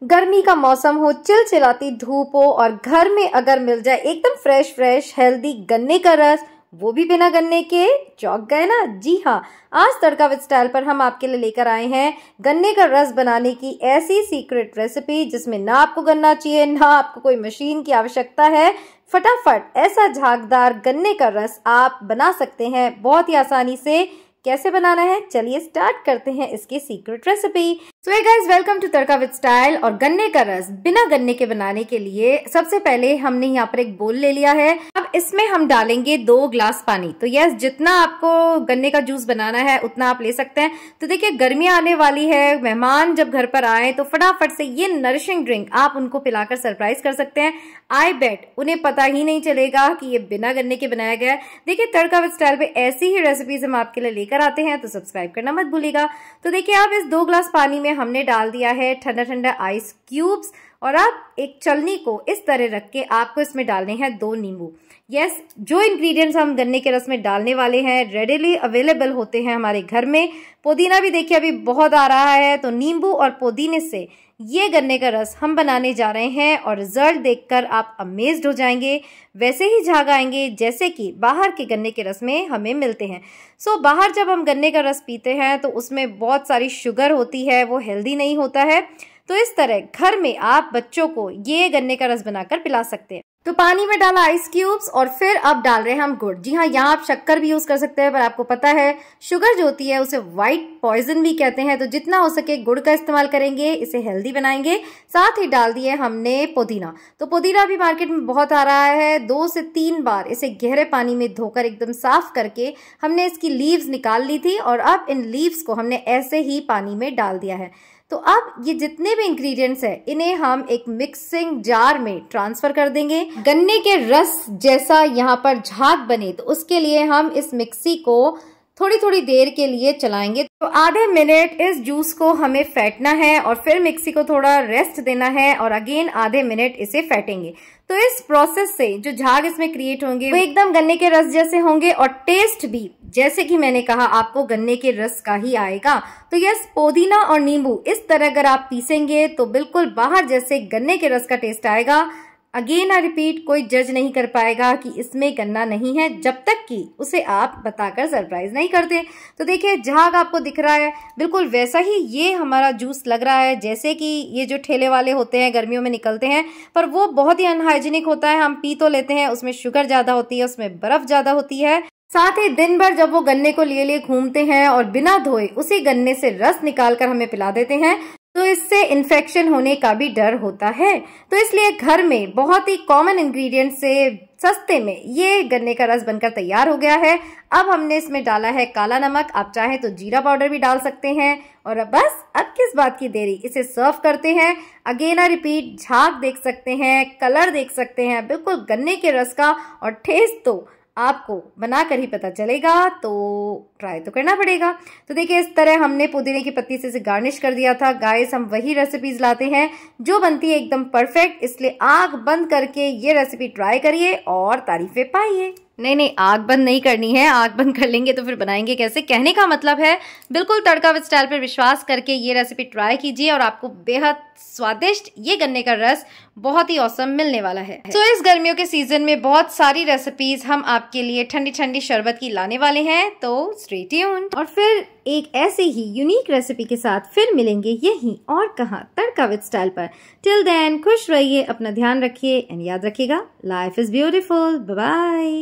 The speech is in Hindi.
गर्मी का मौसम हो, चिलचिलाती धूप हो और घर में अगर मिल जाए एकदम फ्रेश फ्रेश हेल्दी गन्ने का रस, वो भी बिना गन्ने के, चौंक गए ना। जी हाँ, आज तड़का विद स्टाइल पर हम आपके लिए लेकर आए हैं गन्ने का रस बनाने की ऐसी सीक्रेट रेसिपी जिसमें ना आपको गन्ना चाहिए, ना आपको कोई मशीन की आवश्यकता है। फटाफट ऐसा झागदार गन्ने का रस आप बना सकते हैं बहुत ही आसानी से। कैसे बनाना है, चलिए स्टार्ट करते हैं इसकी secret recipe. So hey guys, welcome to Tadka with style. और गन्ने का रस बिना गन्ने के बनाने के लिए सबसे पहले हमने यहाँ पर एक बोल ले लिया है। अब इसमें हम डालेंगे 2 ग्लास पानी। तो यस, जितना आपको गन्ने का जूस बनाना है उतना आप ले सकते हैं। तो देखिए, गर्मियां आने वाली है, मेहमान जब घर पर आए तो फटाफट से ये नरिशिंग ड्रिंक आप उनको पिलाकर सरप्राइज कर सकते हैं। आई बेट उन्हें पता ही नहीं चलेगा कि ये बिना गन्ने के बनाया गया है। देखिए, तड़का विद स्टाइल पे ऐसी ही रेसिपीज हम आपके लिए लेकर आते हैं, तो सब्सक्राइब करना मत भूलिएगा। तो देखिए, अब इस 2 ग्लास पानी में हमने डाल दिया है ठंडा ठंडा आइस क्यूब्स। और अब एक छलनी को इस तरह रख के आपको इसमें डालने हैं 2 नींबू। यस, जो इंग्रेडिएंट्स हम गन्ने के रस में डालने वाले हैं रेडिली अवेलेबल होते हैं हमारे घर में। पुदीना भी देखिए अभी बहुत आ रहा है, तो नींबू और पुदीने से ये गन्ने का रस हम बनाने जा रहे हैं और रिजल्ट देखकर आप अमेज्ड हो जाएंगे। वैसे ही झाग आएंगे जैसे कि बाहर के गन्ने के रस में हमें मिलते हैं। सो बाहर जब हम गन्ने का रस पीते हैं तो उसमें बहुत सारी शुगर होती है, वो हेल्दी नहीं होता है। तो इस तरह घर में आप बच्चों को ये गन्ने का रस बनाकर पिला सकते हैं। तो पानी में डाला आइस क्यूब्स और फिर अब डाल रहे हैं हम गुड़। जी हाँ, यहाँ आप शक्कर भी यूज कर सकते हैं, पर आपको पता है शुगर जो होती है उसे व्हाइट पॉइजन भी कहते हैं। तो जितना हो सके गुड़ का इस्तेमाल करेंगे, इसे हेल्दी बनाएंगे। साथ ही डाल दिए हमने पुदीना। तो पुदीना भी मार्केट में बहुत आ रहा है। 2 से 3 बार इसे गहरे पानी में धोकर एकदम साफ करके हमने इसकी लीव्स निकाल ली थी और अब इन लीव्स को हमने ऐसे ही पानी में डाल दिया है। तो अब ये जितने भी इंग्रेडिएंट्स हैं इन्हें हम एक मिक्सिंग जार में ट्रांसफर कर देंगे। गन्ने के रस जैसा यहाँ पर झाग बने तो उसके लिए हम इस मिक्सी को थोड़ी थोड़ी देर के लिए चलाएंगे। तो आधे मिनट इस जूस को हमें फेंटना है और फिर मिक्सी को थोड़ा रेस्ट देना है और अगेन आधे मिनट इसे फेंटेंगे। तो इस प्रोसेस से जो झाग इसमें क्रिएट होंगे वो एकदम गन्ने के रस जैसे होंगे और टेस्ट भी जैसे कि मैंने कहा आपको गन्ने के रस का ही आएगा। तो यस, पुदीना और नींबू इस तरह अगर आप पीसेंगे तो बिल्कुल बाहर जैसे गन्ने के रस का टेस्ट आएगा। अगेन आई रिपीट, कोई जज नहीं कर पाएगा कि इसमें गन्ना नहीं है जब तक कि उसे आप बताकर सरप्राइज नहीं करते। तो देखिए, झाग आपको दिख रहा है, बिल्कुल वैसा ही ये हमारा जूस लग रहा है जैसे कि ये जो ठेले वाले होते हैं गर्मियों में निकलते हैं, पर वो बहुत ही अनहाइजीनिक होता है। हम पी तो लेते हैं, उसमें शुगर ज्यादा होती है, उसमें बर्फ ज्यादा होती है। साथ ही दिन भर जब वो गन्ने को लिए घूमते हैं और बिना धोए उसी गन्ने से रस निकालकर हमें पिला देते हैं, तो इससे इन्फेक्शन होने का भी डर होता है। तो इसलिए घर में बहुत ही कॉमन इंग्रेडिएंट से सस्ते में ये गन्ने का रस बनकर तैयार हो गया है। अब हमने इसमें डाला है काला नमक, आप चाहे तो जीरा पाउडर भी डाल सकते हैं। और अब बस, अब किस बात की देरी, इसे सर्व करते हैं। अगेन आई रिपीट, झाग देख सकते हैं, कलर देख सकते हैं, बिल्कुल गन्ने के रस का, और टेस्ट तो आपको बनाकर ही पता चलेगा, तो ट्राई तो करना पड़ेगा। तो देखिए, इस तरह हमने पुदीने की पत्ती से इसे गार्निश कर दिया था। गाइस, हम वही रेसिपीज लाते हैं जो बनती है एकदम परफेक्ट, इसलिए आग बंद करके ये रेसिपी ट्राई करिए और तारीफें पाइए। नहीं, आग बंद नहीं करनी है, आग बंद कर लेंगे तो फिर बनाएंगे कैसे। कहने का मतलब है बिल्कुल तड़का विद स्टाइल पर विश्वास करके ये रेसिपी ट्राई कीजिए और आपको बेहद स्वादिष्ट ये गन्ने का रस बहुत ही औसम मिलने वाला है। तो इस गर्मियों के सीजन में बहुत सारी रेसिपीज हम आपके लिए ठंडी ठंडी शरबत की लाने वाले हैं, तो स्टे ट्यून्ड। और फिर एक ऐसे ही यूनिक रेसिपी के साथ फिर मिलेंगे यहीं और कहाँ, तड़का विद स्टाइल पर। टिल देन खुश रहिए, अपना ध्यान रखिए एंड याद रखिएगा, life is beautiful. Bye bye.